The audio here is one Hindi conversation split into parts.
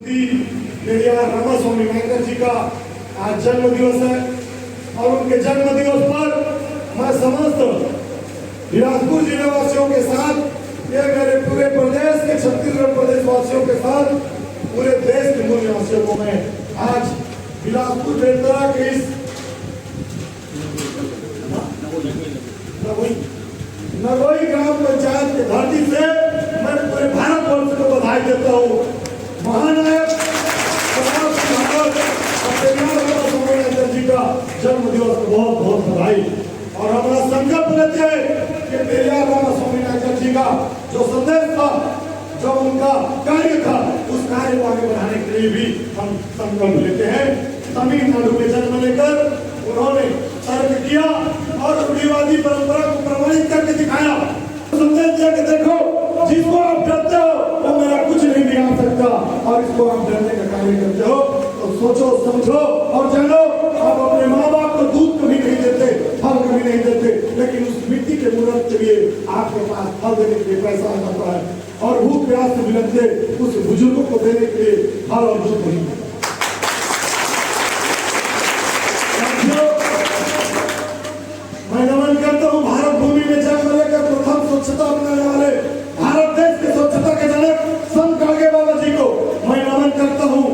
पेरियार रामास्वामी नायकर जी का आज जन्म दिवस है और उनके जन्म दिवस पर मैं समस्त बिलासपुर जिले वासियों के साथ ये मेरे पूरे प्रदेश के छत्तीसगढ़ प्रदेश वासियों के साथ पूरे देश के मूल निवासियों को मैं आज बिलासपुर बेलतरा के इस नगोई ग्राम पंचायत की धरती से मैं पूरे भारतवर्ष को बधाई देता हूँ। महानायक जी का जन्म दिवस को बहुत बहुत बधाई और हमारा संकल्प लेते हैं कि पेरियार रामास्वामी नायकर जी का जो संदेश था, जो उनका कार्य था, उस कार्य को आगे बढ़ाने के लिए भी हम संकल्प लेते हैं। तमिलनाडु में जन्म लेकर उन्होंने तर्क किया और रूढ़िवादी परंपरा को प्रमाणित करके दिखाया। संदेश दिया कि देखो, जिसको आप डरते हो वो मेरा कुछ नहीं बिगाड़ सकता और इसको आप डरने का कार्य करते हो तो सोचो समझो और जानो। आप अपने माँ बाप को दूध कभी नहीं देते, फल कभी नहीं देते, लेकिन उस मिट्टी के मूर्त के लिए आपके पास फल देने के लिए पैसा आ जाता है और भूख प्यास से बिलखते उस बुजुर्गों को देने के लिए फल और दूध नहीं देता। मैं नमन करता हूँ भारत भूमि में जन्म लेकर प्रथम स्वच्छता अपनाने वाले भारत देश के स्वच्छता के जनक संत कागे बाबा जी को मैं नमन करता हूँ।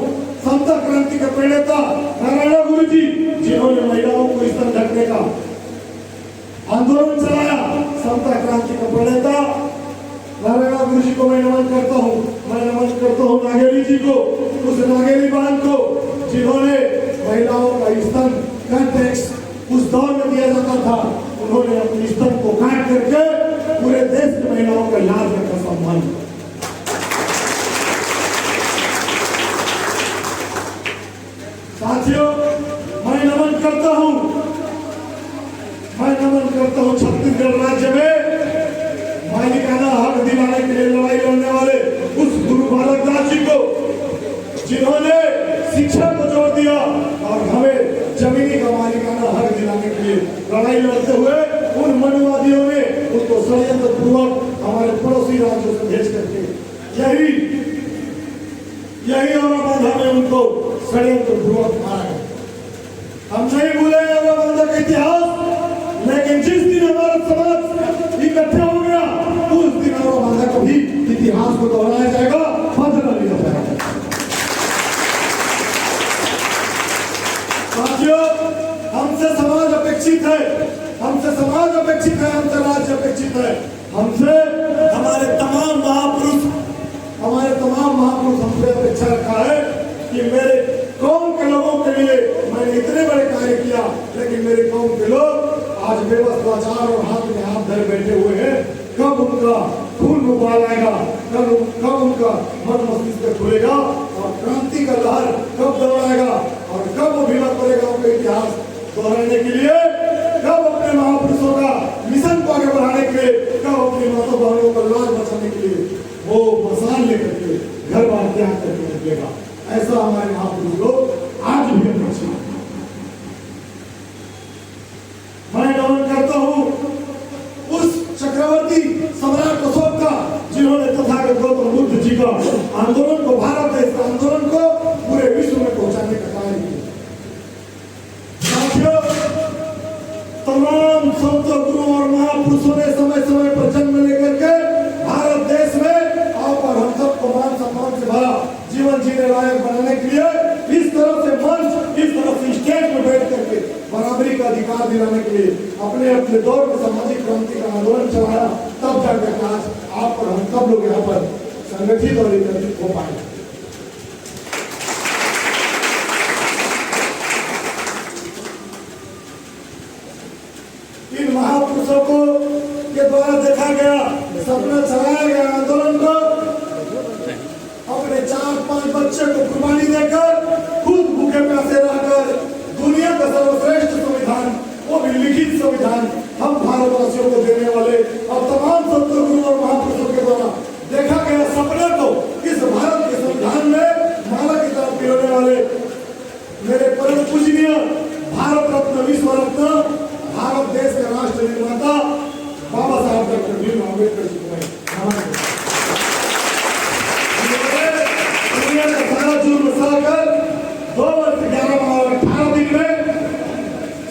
समता क्रांति के प्रणेता नारायण गुरु जी, जिन्होंने महिलाओं को इस तरह ढकने का आंदोलन चलाया, समता क्रांति का प्रणेता नारायण गुरु जी को मैं नमन करता हूँ। मैं नमन करता हूँ नागेली जी को, उस नागेली बहन को जिन्होंने महिलाओं का स्तन कंटेक्स उस दौर में दिया जाता था, उन्होंने अपनी स्तन को काट करके पूरे देश की महिलाओं का लाभ रखा सम्मान। साथियों, मैं नमन करता हूँ छत्तीसगढ़ राज्य में मालिकाना हक दिलाने के लिए लड़ाई लड़ने वाले उस गुरु बालक दास जी को, जिन्होंने शिक्षा को जोड़ दिया और हमें जमीनी का मालिकाना हक दिलाने के लिए लड़ाई लड़ते हुए उन मनुवादियों ने उसको षड्यंत्र पूर्वक हमारे पड़ोसी राज्यों से भेज करके यही औरंगाबाद में उनको षड्यंत्र पूर्वक मारा गया। हम नहीं भूले औरंगाबाद का इतिहास, लेकिन जिस दिन हमारा समाज इकट्ठा हो गया उस दिन औरंगाबाद का भी इतिहास को दोहराया जाएगा, बदला लिया जाएगा। साथियों, हमसे समाज अपेक्षित है, हमसे राज्य अपेक्षित है, हमसे हमारे तमाम महापुरुष हमसे अपेक्षा रखा है कि मेरे कौम के लोगों के लिए मैंने इतने बड़े कार्य किया, लेकिन मेरे कौम के लोग आज बेबस लाचार और हाथ में हाथ धरे बैठे हुए हैं। कब उनका खून उबाल आएगा, कब उनका मन मस्तिष्क खुलेगा और क्रांति का लहर कब दौड़ाएगा और कब वो भीमा पड़ेगा उनका इतिहास दोहराने के लिए, कब अपने महापुरुषों का मिशन को आगे बढ़ाने के लिए, कब अपनी माता बहनों का लाज बचाने के लिए वो मसान लेकर के घर बार त्याग करके निकलेगा। ऐसा हमारे महापुरुष लोग आज भी अपेक्षित है। मैं नमन करता हूँ उस चक्रवर्ती सम्राट अशोक का, जिन्होंने तथागत गौतम बुद्ध जी का आंदोलन को, भारत देश का आंदोलन को पूरे विश्व में पहुंचाने का कार्य किया। तमाम संतों, गुरुओं और महापुरुषों ने समय समय पर जन्म लेकर के भारत देश में और हम सबको मान सम्मान से भरा जीवन जीने लायक बनाने के लिए इस तरह से मंच, इस तरह से स्टेज में बैठ करके बराबरी का अधिकार दिलाने के लिए अपने अपने दौर में सामाजिक क्रांति का आंदोलन चलाया। तब जाकर आज आप और हम सब लोग यहाँ पर संगठित और एकत्रित हो पाए। इन महापुरुषों को के द्वारा देखा गया, सपना चलाया गया आंदोलन को अपने 4-5 बच्चे को कुर्बानी देकर, खुद भूखे प्यासे रहकर दुनिया का सर्वश्रेष्ठ संविधान, वो भी लिखित संविधान हम भारतवासियों को देने वाले और तमाम संतों, गुरु और महापुरुषों के द्वारा देखा गया सपने को इस भारत के संविधान में माला की तरफ पिरोने वाले मेरे परम पूजनीय भारत रत्न, विश्व रत्न, भारत देश के राष्ट्र निर्माता बाबा साहब डॉक्टर भीमराव अम्बेडकर जी को बसाकर 2 वर्ष 11 माह और 18 दिन में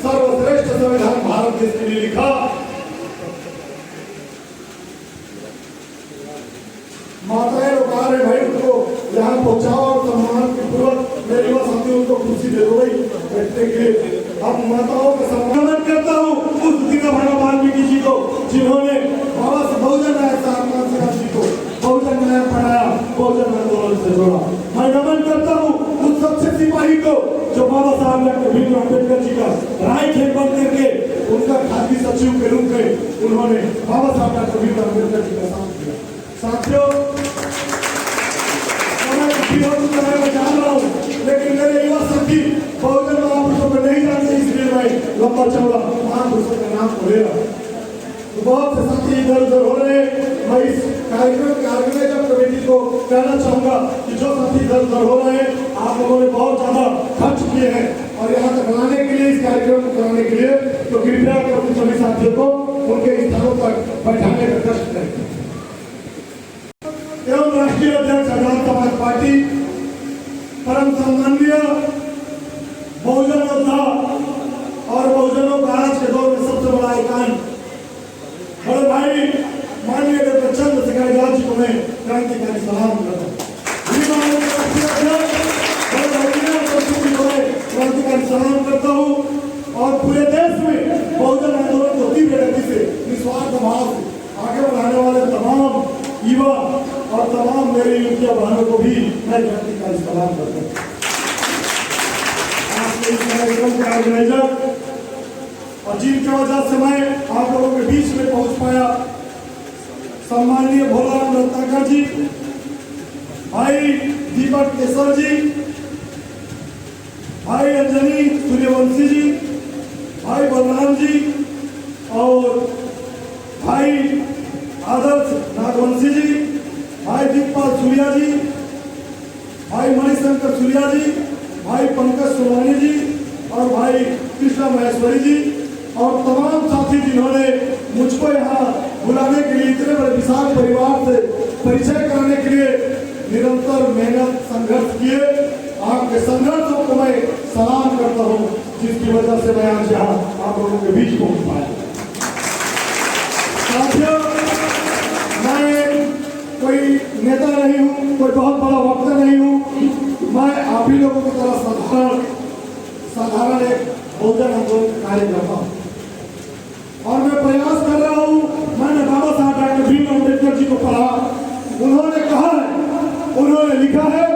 सर्वश्रेष्ठ संविधान भारत देश के लिए लिखा। माताएं लोग आ रहे भाई, उनको यहाँ पहुंचाओ और सम्मान के पूर्वक मेरे युवा साथी उनको कुर्सी दे दो भाई बैठने के लिए। अब माताओं का सम्मान करता हूँ उस दीनदयाल वाल्मीकि जी को, जिन्होंने बाबा से बहुजन न्याय जी को बहुजन न्याय पढ़ाया, बहुजन आंदोलन से जोड़ा। मैं नमन करता हूँ उस सबसे सिपाही को जो बाबा साहब डॉक्टर भीमराव अम्बेडकर जी का राय खेल बन करके उनका खादी सचिव के रूप में उन्होंने बाबा साहब डॉक्टर भीमराव अम्बेडकर जी का साथ दिया। साथियों, मैं जान रहा हूँ, लेकिन मेरे युवा साथी बहुजन महापुरुषों को नहीं जानते, इसलिए मैं लंबा चौड़ा महापुरुषों का नाम को ले रहा हूँ। तो बहुत से साथी इधर उधर हो रहे हैं। मैं इस कार्यक्रम के ऑर्गेनाइजर कमेटी को कहना चाहूंगा कि जो साथी इधर उधर हो रहे हैं, आप लोगों ने बहुत ज्यादा खर्च किए हैं और यहाँ तक लाने के लिए, इस कार्यक्रम को कराने के लिए, तो कृपया कर सभी साथियों को उनके स्थानों पर बैठाने का कष्ट करें। एवं राष्ट्रीय अध्यक्ष आजाद समाज पार्टी, परम सम्माननीय बहुजन योद्धा और बहुजनों का आज के दौर में सबसे बड़ा आइकन बड़े भाई माननीय डॉक्टर चंद्रशेखर जी को मैं क्रांतिकारी सलाम करता हूँ। क्रांतिकारी सलाम करता हूँ और पूरे देश में बहुजन आंदोलन को तीव्र गति से निस्वार्थ भाव से आगे बढ़ाने वाले तमाम युवा और तमाम मेरे युवतियों बहनों को भी मैं क्रांतिकारी सलाम करता हूँ। आज इस कार्यक्रम के ऑर्गेनाइजर और जिनकी वजह से मैं आप लोगों के बीच में पहुंच पाया, सम्माननीय भोलाराम रत्नाकर जी, भाई दीपक केसर जी, भाई अंजनी सूर्यवंशी जी, भाई बलराम जी और भाई आदर्श नागवंशी जी, भाई दीपपाल सूर्या जी, भाई मणिशंकर सूर्या जी, भाई पंकज सोमानी जी और भाई कृष्णा महेश्वरी जी और तमाम साथी जिन्होंने मुझको यहाँ बुलाने के लिए, इतने बड़े विशाल परिवार से परिचय कराने के लिए निरंतर मेहनत संघर्ष किए। आपके संघर्षों को मैं सलाम करता हूँ, जिसकी वजह से मैं आज यहाँ आप लोगों के बीच पहुंच पाया। साथियों, मैं कोई नेता नहीं हूँ, कोई बहुत बड़ा वक्ता नहीं हूँ, मैं आप ही लोगों की तरह साधारण एक बहुजन आंदोलन कार्यकर्ता हूँ और मैं प्रयास कर रहा हूँ। मैंने बाबा साहब डॉक्टर भीमराव अम्बेडकर जी को पढ़ा, उन्होंने कहा है, उन्होंने लिखा है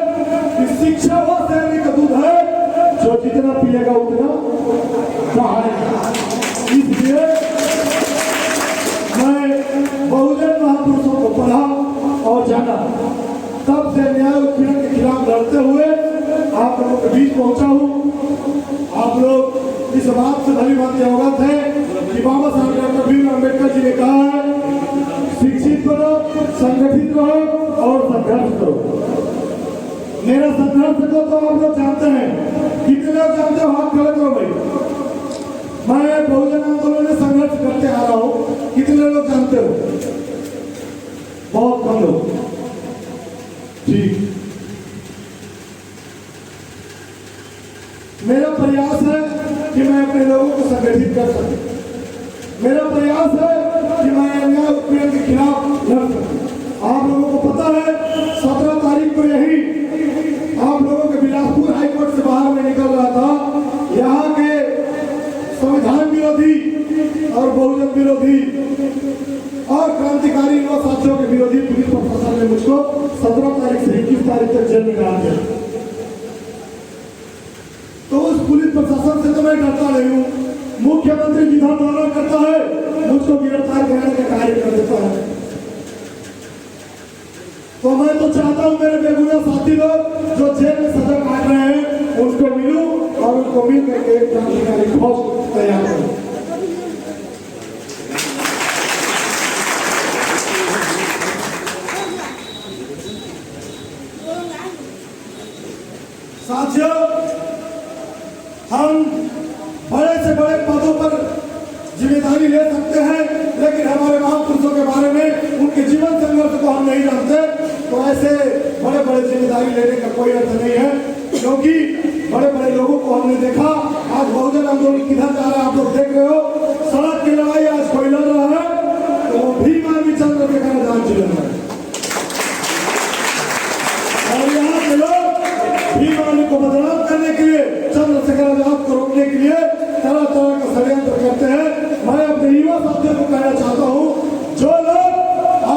कि शिक्षा वो शहरी का दूध है जो जितना पिएगा उतना बढ़ेगा। इसलिए मैं बहुजन महापुरुषों को पढ़ा और जाना, तब से न्याय उत्पीड़न के खिलाफ लड़ते हुए आप लोगों के बीच पहुंचा हूँ। आप लोग इस बात से भली भांति अवगत है कि बाबा साहब डॉक्टर भीमराव अम्बेडकर जी ने कहा है, शिक्षित करो, संगठित रहो और संघर्ष करो। मेरा संघर्ष को तो आप लोग जानते हैं, कितने लोग जानते हो? हाथ खड़े करो भाई। मैं बहुजन आंदोलन में संघर्ष करते आ रहा हूँ, कितने लोग जानते हो? बहुत कम लोग। ठीक, मेरा प्रयास है कि मैं अपने लोगों को संगठित कर सकूं। मेरा प्रयास है कि मैं अन्याय उत्पीड़न के खिलाफ लड़ सकूं। आप लोगों को पता है 17 तारीख को यही आप लोगों के बिलासपुर हाईकोर्ट से बाहर में निकल रहा था। यहाँ के संविधान विरोधी और बहुजन विरोधी और क्रांतिकारी युवा साथियों के विरोधी पुलिस प्रशासन ने मुझको 17 तारीख से 21 तारीख तक जेल में डाल दिया। तो उस पुलिस प्रशासन से तो मैं डरता नहीं हूँ। मुख्यमंत्री जिधर दौरा करता है मुझको गिरफ्तार करने का कार्य कर देता है। तो मैं तो चाहता हूँ मेरे बेगुनाह साथी लोग जो जेल में सजा काट रहे हैं उनको मिलूं और उनको मिल करके क्रांतिकारी फौज तैयार करूं। साथियों, हम बड़े से बड़े पदों पर जिम्मेदारी ले सकते हैं, लेकिन हमारे महापुरुषों के बारे में, उनके जीवन संघर्ष को हम नहीं जानते, तो ऐसे बड़े बड़े जिम्मेदारी लेने का कोई अर्थ नहीं है। क्योंकि बड़े बड़े लोगों को हमने देखा। आज बहुजन आंदोलन किधर जा रहा है आप लोग देख रहे हो। सड़क की लड़ाई आज कोई लड़ रहा है तो वो भीम आर्मी चंद्रशेखर आजाद जी लड़ रहे हैं। और यहाँ के लोग भीम आर्मी को बदनाम करने के लिए, चंद्रशेखर आजाद को रोकने के लिए तरह तरह का षड्यंत्र करते हैं। मैं अपने युवा साथियों को कहना चाहता हूँ, जो लोग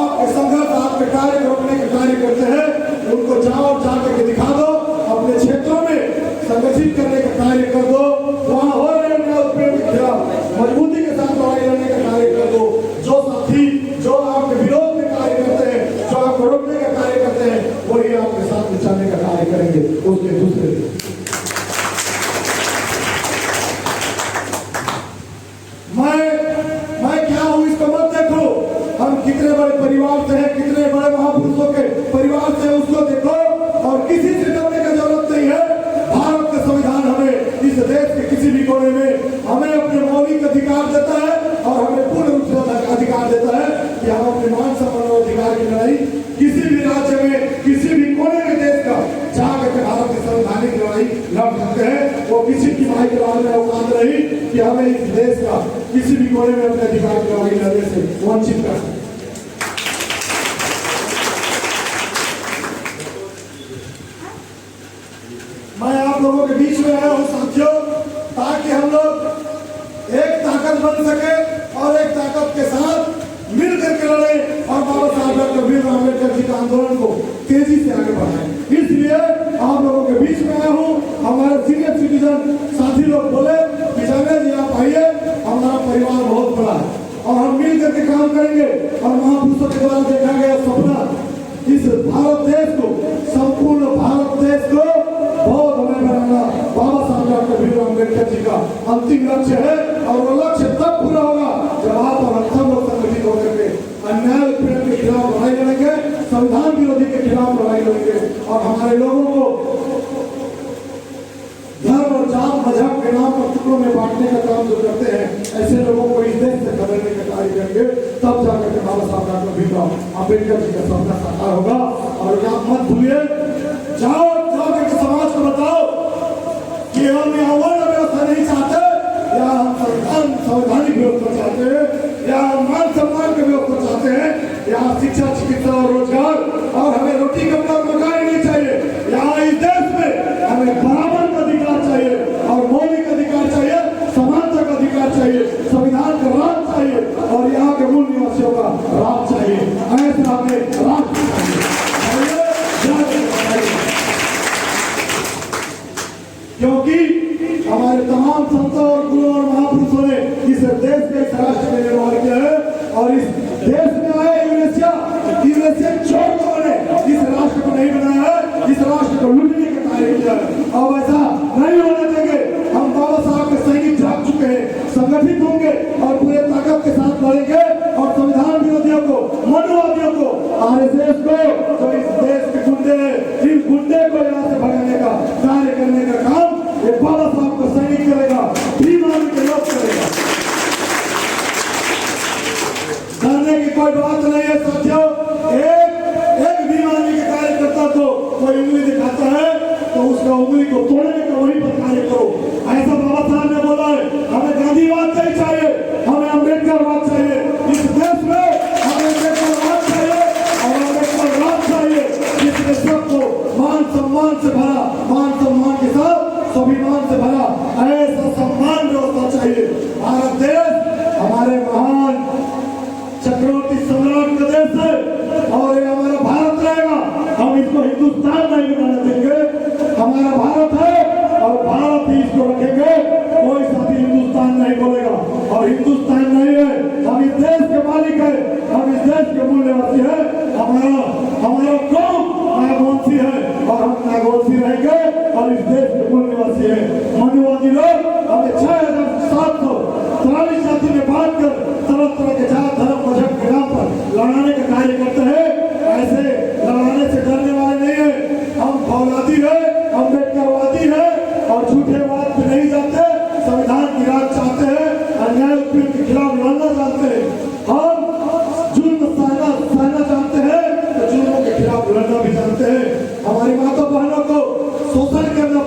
आपके संघर्ष, आपके कार्य को रोकने के कार्य करते हैं, उनको जाओ जाकर के दिखा दो, अपने क्षेत्रों में संगठित करने का कार्य कर दो, वहाँ हो रहे उत्पीड़न के खिलाफ मजबूती के साथ लड़ाई लड़ने का कार्य कर दो। जो साथी जो आपके विरोध में कार्य करते हैं, जो आपको रोकने का कार्य करते हैं, वही आपके साथ बिछाने का कार्य करेंगे उसके दूसरे दिन। मैं क्या हूँ इसको मत देखो। हम कितने बड़े परिवार से हैं, कितने बड़े महापुरुषों के परिवार से उसको देखो। और किसी से डरने की जरूरत नहीं है। भारत का संविधान हमें इस देश के किसी भी कोने में हमें अपने मौलिक अधिकार देता है और हमें पूर्ण रूप से अधिकार देता है कि हम अपने मान सम्मान और अधिकार की लड़ाई किसी भी राज्य में, किसी भी कोने में देश का जाकर भारत की संवैधानिक लड़ाई लड़ सकते हैं। वो किसी की भाई के में औकात रही कि हमें इस देश का किसी भी कोने में अपने अधिकार की लड़ाई लड़ने से वंचित कर सकते। मैं आप लोगों के बीच में आया हूँ साथियों, ताकि हम लोग एक ताकत बन सके और एक ताकत के साथ मिल करके लड़े और बाबा साहब डॉक्टर भीमराव अम्बेडकर जी के आंदोलन को तेजी से आगे बढ़ाएं। इसलिए आप लोगों के बीच में आया हूँ। हमारे सीनियर सिटीजन साथी लोग बोले कि जगह जी आप आइए, हमारा परिवार बहुत बड़ा है और हम मिल करके काम करेंगे। और महापुरुषों के द्वारा देखा गया सपना, इस भारत देश को, संपूर्ण भारत देश को बहुत हमें बनाना बाबा साहब डॉक्टर भीमराव अम्बेडकर जी का अंतिम लक्ष्य है। और वो लक्ष्य तब पूरा होगा जब आप और हम लोग संगठित होकर के अन्याय उत्पीड़न के खिलाफ लड़ाई लड़ेंगे, संविधान विरोधी के खिलाफ लड़ाई लड़ेंगे। और हमारे लोगों को धर्म और जात मजहब के नाम पर टुकड़ों में बांटने का काम जो करते हैं, ऐसे लोगों को इस देश से खदेड़ने का कार्य करेंगे। तब जाकर के बाबा साहब डॉक्टर भीमराव अम्बेडकर जी का सपना साकार होगा। और आप मत भूलिए, जाओ जाकर के समाज को बताओ कि हम यहाँ वर्ण व्यवस्था नहीं चाहते, या हम संवैधानिक व्यवस्था चाहते हैं, या हम मान सम्मान की व्यवस्था चाहते हैं, या शिक्षा, चिकित्सा और रोजगार, और हमें रोटी कपड़ा मकान नहीं चाहिए। यहाँ इस देश में हमें बराबर का अधिकार चाहिए और मौलिक अधिकार चाहिए, समानता का अधिकार चाहिए, संविधान का राज चाहिए और यहाँ के मूल निवासियों का राज चाहिए। ऐसा हमें राज चाहिए। क्योंकि हमारे तमाम संतों और गुरुओं और महापुरुषों ने इस देश के, इस राष्ट्र में निर्माण किया है। और इस देश में आए यूरेशियन चोर को बने इस राष्ट्र को नहीं बनाया है, इस राष्ट्र को लूटने का कार्य किया है। और ऐसा नहीं होने देंगे। हम बाबा साहब के सैनिक जाग चुके हैं, संगठित होंगे और पूरे ताकत के साथ लड़ेंगे और संविधान विरोधियों को, मनुवादियों को, आरएसएस को, जो इस देश के गुंडे हैं, इन गुंडे को यहाँ से भगाने का कार्य करने का काम ये बाबा साहब का सैनिक करेगा, भीम आर्मी के लोग करेगा। डरने की कोई बात नहीं है साथियों। एक भीम आर्मी के कार्यकर्ता तो कोई उंगली दिखाता है तो उसका उंगली को तोड़ने का वही पर कार्य करो। ऐसा बाबा साहब ने बोला है। हमें गांधीवाद नहीं चाहिए, हमें अम्बेडकरवाद चाहिए। इस देश में हमें अम्बेडकरवाद चाहिए और अम्बेडकर राज चाहिए, जिसमें सबको मान सम्मान से भरा, मान सम्मान के साथ स्वाभिमान से भरा ऐसा सम्मान व्यवस्था चाहिए। भारत देश हमारे महान चक्रवर्ती सम्राट का देश है और ये हमारा भारत रहेगा। हम इसको हिंदुस्तान नहीं बनाने देंगे। हमारा भारत है और भारत ही इसको रखेंगे। कोई साथी हिंदुस्तान नहीं बोलेगा और हिंदुस्तान नहीं है। हम इस देश के मालिक है, हम इस देश के मूल निवासी है। हमारा कौम नागवंशी है और हम नागवंशी रहेंगे और इस देश के मूल निवासी है। मनुवादी लोग हमें 6743 जाति में बांट कर तरह तरह के जात, धर्म, मजहब के नाम पर लड़ाने का कार्य करते हैं। ऐसे लड़ाने से डरने वाले नहीं है। हम फौलादी है, अम्बेडकरवादी है और झूठेवाद पे नहीं जाते। संविधान की राज चाहते हैं, अन्याय उत्पीड़न के खिलाफ लड़ना चाहते हैं। हम जुल्म सहना चाहते हैं तो जुल्मों के खिलाफ लड़ना भी जानते हैं। हमारी माता बहनों को शोषण करना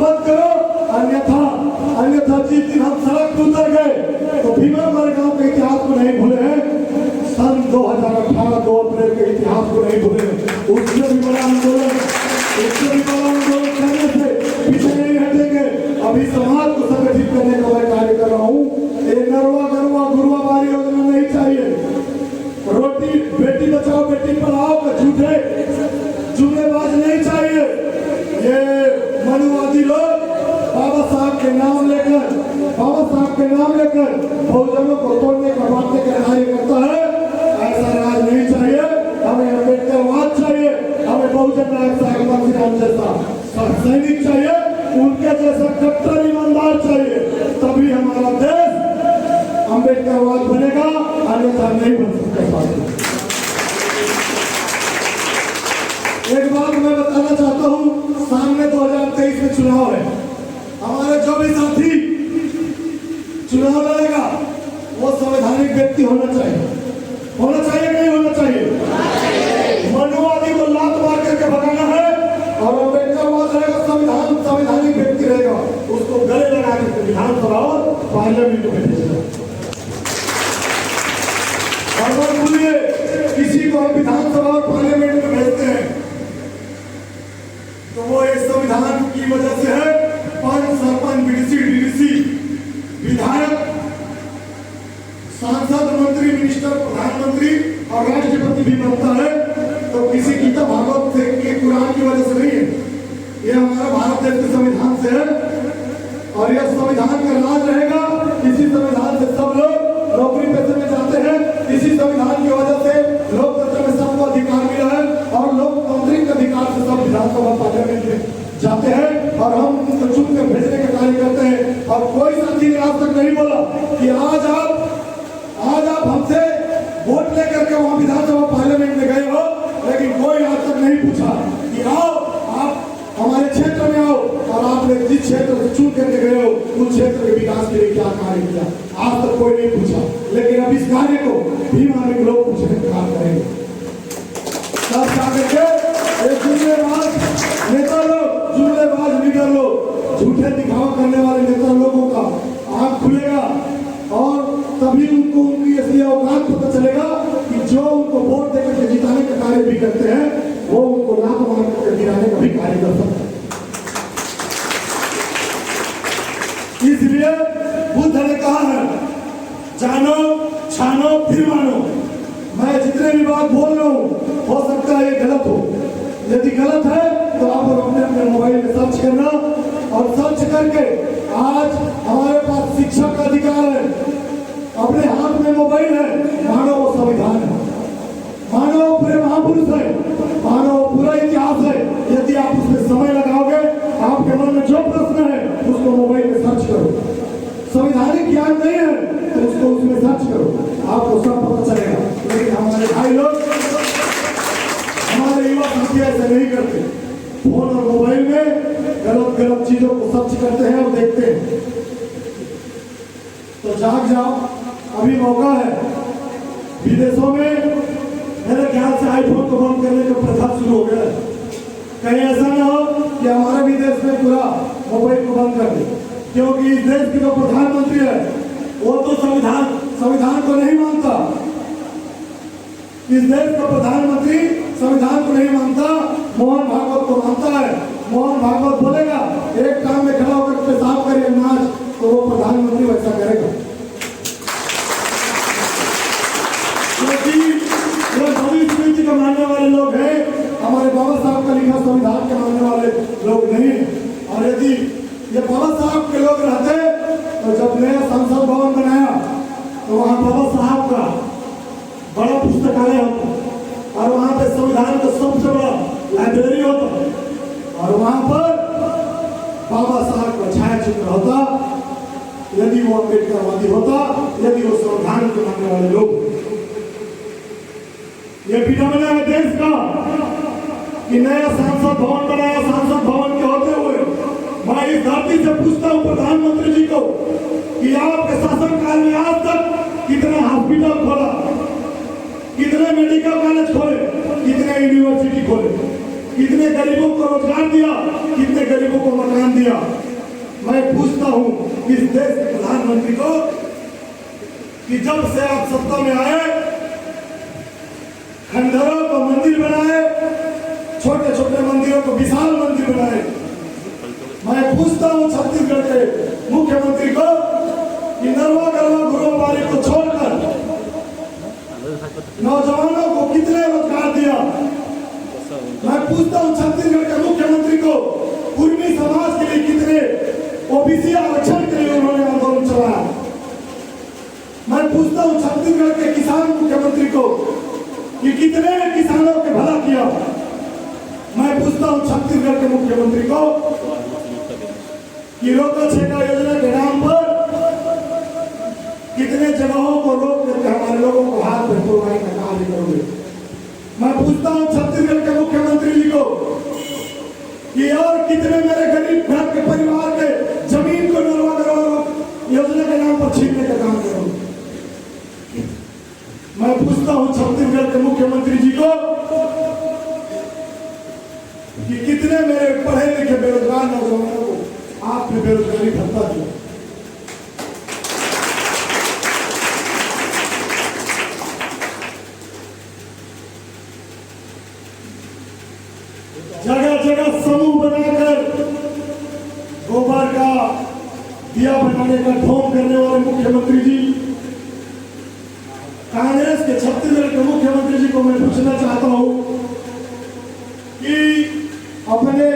मनुवादी लोग बाबा साहब के नाम लेकर बहुजनों को तोड़ने का बातें का कार्य करता है। ऐसा राज नहीं चाहिए, हमें अम्बेडकरवाद चाहिए, हमें बहुजन नायक साहब जैसा सैनिक चाहिए, उनके जैसा कट्टर ईमानदार चाहिए, तभी हमारा देश अम्बेडकरवाद बनेगा, अन्यथा नहीं बन सकता। एक बात मैं बताना चाहता हूं, सामने 2023 में चुनाव है। हमारे जो भी साथी चुनाव लड़ेगा वो संवैधानिक व्यक्ति होना चाहिए नहीं होना चाहिए? मनुवादी को लात मार करके भगाना है और अम्बेडकरवाद रहेगा, संवैधानिक व्यक्ति रहेगा, उसको गले लगा करके विधानसभा और पार्लियामेंट में भेजना। और बोलिए, किसी को हम विधानसभा और पार्लियामेंट में भेजते हैं तो वो इस संविधान की वजह से है। पंच, सरपंच, बीडीसी, डीडीसी, विधायक, सांसद, मंत्री, मिनिस्टर, प्रधानमंत्री और राष्ट्रपति भी बनता है तो किसी गीता भागवत से के कुरान की वजह से नहीं है। ये हमारा भारत देश के संविधान से है और यह संविधान का राज रहेगा। इसी संविधान से सब लोग नौकरी पेशे में जाते हैं, इसी संविधान की वजह से लोकतंत्र में सबको अधिकार मिला है और लोकतांत्रिक अधिकार से सब विधानसभा पार्लियामेंट में जाते हैं और हम उनको चुन कर भेजने का कार्य करते हैं। और कोई साथी ने आज तक नहीं बोला कि आज आप हमसे वोट लेकर के वहां विधानसभा पार्लियामेंट में गए हो, लेकिन कोई आज तक नहीं पूछा कि आओ आप हमारे क्षेत्र में आओ और आपने जिस क्षेत्र से चुन करके गए हो उस क्षेत्र के विकास के लिए क्या कार्य किया, आज तक कोई नहीं पूछा। लेकिन अब इस कार्य को भीम आर्मी के लोग पूछने का काम करेंगे। तब जाकर जुमलेबाज नेता लोग, जुमलेबाज लीडर लोग, झूठे दिखावा करने वाले नेता लोगों का आंख खुलेगा और तभी उनको उनकी असली औकात पता चलेगा कि जो उनको वोट देकर के जिताने का कार्य भी करते हैं वो उनको लात मार करके गिराने का भी कार्य कर सकते हैं। इसलिए बुद्ध ने कहा है, जानो, छानो, फिर मानो। मैं जितने भी बात बोल रहा हूँ हो सकता है ये गलत हो, यदि गलत है तो आप अपने मोबाइल में सर्च करना और सर्च करके आज हमारे पास शिक्षा का अधिकार है, अपने हाथ में मोबाइल है, मानो वो संविधान है, मानो वो पूरे महापुरुष है, मानो वो पूरा इतिहास है। यदि आप उसमें समय लगाओगे, आपके मन में जो प्रश्न है उसको मोबाइल में सर्च करो। संवैधानिक ज्ञान नहीं है तो उसको उसमें सर्च करो, आपको सब पता चलेगा। लेकिन हमारे भाई लोग, हमारे युवा साथी ऐसा नहीं करते, फोन और मोबाइल में गलत चीजों को सर्च करते हैं और देखते हैं। तो जाग जाओ, अभी मौका है। विदेशों में मेरे ख्याल से आईफोन को बंद करने का प्रथा शुरू हो गया है। कहीं ऐसा ना हो कि हमारे भी देश में पूरा मोबाइल को बंद कर दे, क्योंकि इस देश के जो प्रधानमंत्री है वो तो संविधान को नहीं मानता। इस देश का प्रधानमंत्री संविधान को नहीं मानता, मोहन भागवत को मानता है। मोहन भागवत बोलेगा एक काम में खड़ा होकर पेशाब करिए नाच, तो वो प्रधानमंत्री वैसा करेगा। क्योंकि वो भविष्य का मानने वाले लोग हैं, हमारे बाबा साहब का लिखा संविधान के मानने वाले लोग नहीं है। और यदि ये बाबा साहब के लोग रहते तो जब नया संसद भवन बनाया तो वहाँ बाबा साहब का बड़ा पुस्तकालय होता और वहाँ पे संविधान का सबसे बड़ा लाइब्रेरी होता और वहाँ पर बाबा साहब का छायाचित्र होता। यदि वो अम्बेडकरवादी होता, यदि वो संविधान को मानने वाले लोग। ये विडंबना है देश का कि नया संसद भवन बनाया। संसद भवन के होते हुए मैं इस धरती से पूछता हूँ प्रधानमंत्री जी को कि आपके शासनकाल में आज तक कितने हॉस्पिटल खोला, कितने मेडिकल कॉलेज खोले, कितने यूनिवर्सिटी खोले, कितने गरीबों को रोजगार दिया, कितने गरीबों को मकान दिया। मैं पूछता हूँ इस देश के प्रधानमंत्री को कि जब से आप सत्ता में आए खंडरों को मंदिर बनाए, छोटे छोटे मंदिरों को विशाल मंदिर बनाए। मैं पूछता हूँ छत्तीसगढ़ के मुख्यमंत्री को कि नरवा गरवा गुरुवारी को छोड़कर नौजवानों को कितने रोजगार दिया। मैं पूछता हूँ छत्तीसगढ़ के मुख्यमंत्री को कुर्मी समाज से ओबीसी आरक्षण के लिए उन्होंने आंदोलन चलाया। मैं पूछता हूं छत्तीसगढ़ के किसान मुख्यमंत्री को कि कितने किसानों के भला किया। मैं पूछता हूं छत्तीसगढ़ के मुख्यमंत्री को कि रोका छेका योजना के नाम पर कितने जगहों को रोक करके हमारे लोगों को हाथ में तोड़ने का कार्य करोगे। मैं पूछता हूं छत्तीसगढ़ के मुख्यमंत्री जी को कि और कितने मेरे गरीब घर के परिवार के जमीन को निर्वाह करो योजना के नाम पर छीनने का काम करो। मैं पूछता हूं छत्तीसगढ़ के मुख्यमंत्री जी को कि कितने मेरे पढ़े लिखे बेरोजगार नौजवानों को आपने बेरोजगारी भत्ता दिया। जगह जगह समूह बनाकर गोबर का दिया बनाने का ढोंग करने वाले मुख्यमंत्री जी, कांग्रेस के छत्तीसगढ़ के मुख्यमंत्री जी को मैं पूछना चाहता हूं कि अपने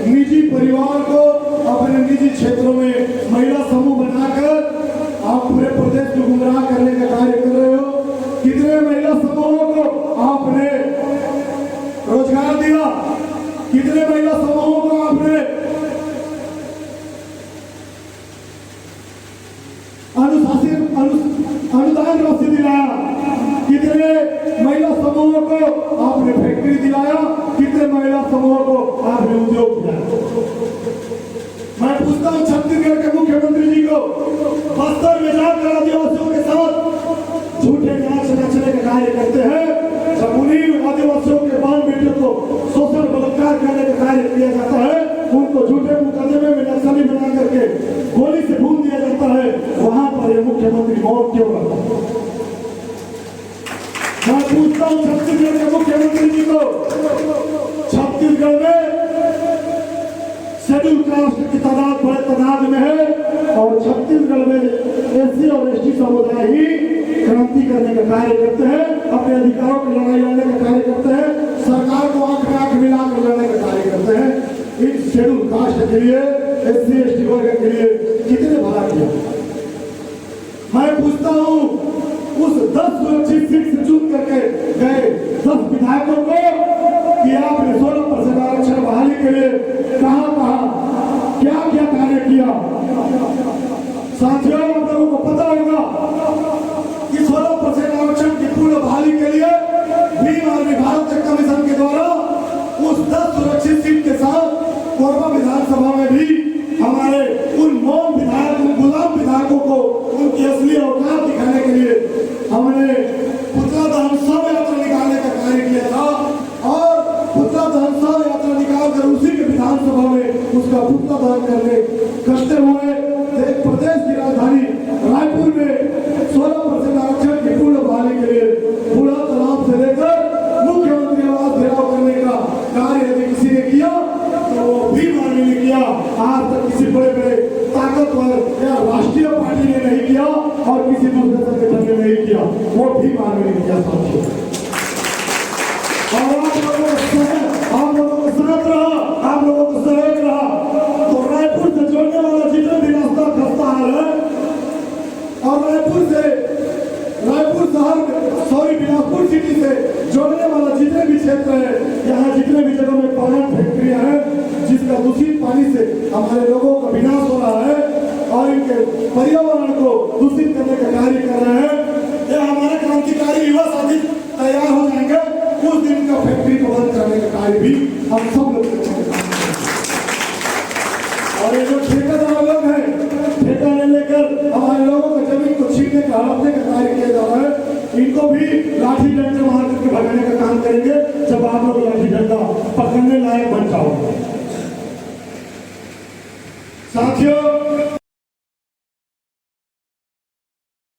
निजी परिवार को अपने निजी क्षेत्रों में महिला समूह बनाकर आप पूरे प्रदेश को गुमराह करने का कार्य कर रहे हो। कितने महिला समूहों को आपने रोजगार दिया, कितने महिला समूहों को आपने अनुदान राशि दिलाया, कितने महिला समूहों को आपने फैक्ट्री दिलाया, कितने महिला समूहों को आपने उद्योग दिया। मैं पूछता हूं छत्तीसगढ़ के मुख्यमंत्री जी को, बस्तर में जाकर आदिवासियों के साथ झूठे नाच नचने का कार्य करते हैं। जब उन्हीं आदिवासियों के बाल बेटे को शोषण बलात्कार करने का कार्य किया जाता है, उनको झूठे मुकदमे में नक्सली बना करके गोली से भून दिया जाता है, वहां पर ये मुख्यमंत्री मौत क्यों करता है। मैं पूछता हूं छत्तीसगढ़ के मुख्यमंत्री जी को, छत्तीसगढ़ में शेड्यूल कास्ट की तादाद बड़े तादाद में है और छत्तीसगढ़ में एससी और एसटी समुदाय ही क्रांति करने का कार्य करते हैं, अपने अधिकारों की लड़ाई लड़ने का कार्य करते हैं, सरकार को आंख में आंख मिलाकर लड़ने का कार्य करते हैं। इन शेड्यूल कास्ट के लिए, एससी एसटी वर्ग के लिए कितने भला किया। मैं पूछता हूं उस 10 सुरक्षित सीट से चुन करके गए 10 विधायकों को कि आपने 16% आरक्षण बहाली के लिए कहां क्या क्या कार्य किया। साथियों, आप लोगों को पता होगा कि 16% आरक्षण की पूर्ण बहाली के लिए भीम आर्मी भारत कमीशन के द्वारा उस 10 सुरक्षित सीट के साथ कोरबा विधानसभा में भी हमारे उन मौन विधायक, उन गुलाम विधायकों को उनकी असली औकात दिखाने के लिए हमने पुतला दहन शव यात्रा निकालने का कार्य किया था और पुतला दहन शव यात्रा निकालकर उसी के विधानसभा में उसका पुतला दहन करते हुए प्रदेश की राजधानी रायपुर में 16% आरक्षण की पूर्ण बहाली के लिए बूढ़ा तालाब से लेकर मुख्यमंत्री आवास घेराव करने का कार्य यदि किसी ने किया तो वो भीम आर्मी ने किया। आज तक किसी बड़े बड़े ताकतवर या राष्ट्रीय पार्टी ने नहीं किया और किसी दूसरे संगठन ने नहीं किया, वो भीम आर्मी ने किया साथियों। और आप लोगों को साथ रहा, आप लोगों को सहयोग रहा तो रायपुर से जोड़ने वाला जितना भी रास्ता खस्ता हाल है और रायपुर शहर बिलासपुर सिटी से जोड़ने वाला जितने भी क्षेत्र है, यहाँ जितने भी जगह में पान फैक्ट्रियां हैं जिसका दूषित पानी से हमारे लोगों का विनाश हो रहा है और इनके पर्यावरण को दूषित करने का कार्य कर रहे हैं। ये हमारे क्रांतिकारी युवा साथी तैयार हो जाएंगे, उस दिन का फैक्ट्री को बंद करने का कार्य भी हम सब लोग करेंगे। और ये जो ठेकेदार लोग हैं, ठेका ले लेकर हमारे लोगों का जमीन को छीनने का हड़पने का कार्य किया जा रहा है, इनको भी लाठी डंडे मार करके भगाने का काम करेंगे जब आप लोग लाठी डंडा पकड़ने लायक बन जाओगे। साथियों,